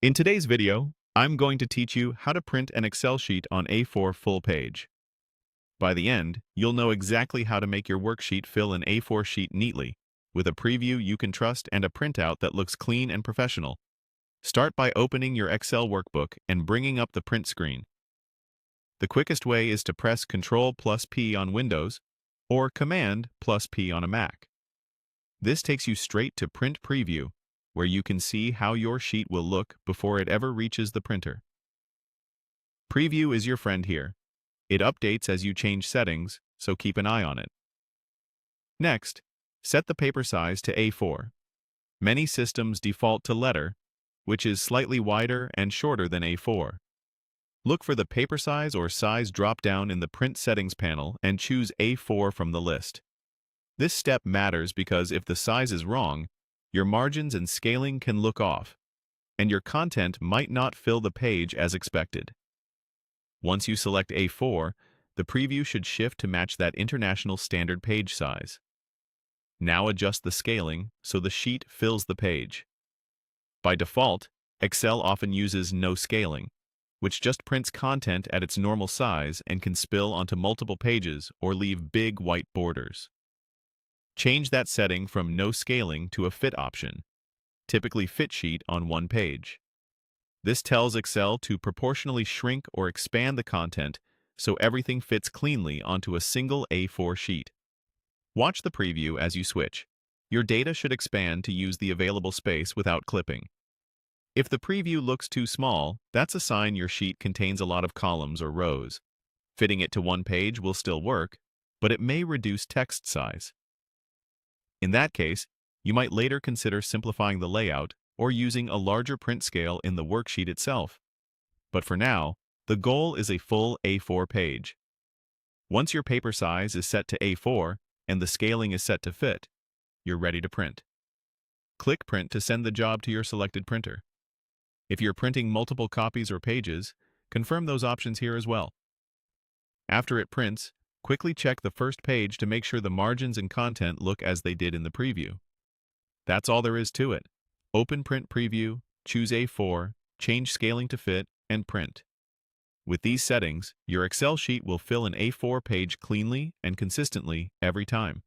In today's video, I'm going to teach you how to print an Excel sheet on A4 full page. By the end, you'll know exactly how to make your worksheet fill an A4 sheet neatly, with a preview you can trust and a printout that looks clean and professional. Start by opening your Excel workbook and bringing up the print screen. The quickest way is to press Ctrl+P on Windows or Command+P on a Mac. This takes you straight to Print Preview, where you can see how your sheet will look before it ever reaches the printer. Preview is your friend here. It updates as you change settings, so keep an eye on it. Next, set the paper size to A4. Many systems default to letter, which is slightly wider and shorter than A4. Look for the paper size or size drop-down in the Print Settings panel and choose A4 from the list. This step matters because if the size is wrong, your margins and scaling can look off, and your content might not fill the page as expected. Once you select A4, the preview should shift to match that international standard page size. Now adjust the scaling so the sheet fills the page. By default, Excel often uses no scaling, which just prints content at its normal size and can spill onto multiple pages or leave big white borders. Change that setting from no scaling to a fit option, typically fit sheet on one page. This tells Excel to proportionally shrink or expand the content so everything fits cleanly onto a single A4 sheet. Watch the preview as you switch. Your data should expand to use the available space without clipping. If the preview looks too small, that's a sign your sheet contains a lot of columns or rows. Fitting it to one page will still work, but it may reduce text size. In that case, you might later consider simplifying the layout or using a larger print scale in the worksheet itself. But for now, the goal is a full A4 page. Once your paper size is set to A4 and the scaling is set to fit, you're ready to print. Click Print to send the job to your selected printer. If you're printing multiple copies or pages, confirm those options here as well. After it prints, quickly check the first page to make sure the margins and content look as they did in the preview. That's all there is to it. Open Print Preview, choose A4, change scaling to fit, and print. With these settings, your Excel sheet will fill an A4 page cleanly and consistently every time.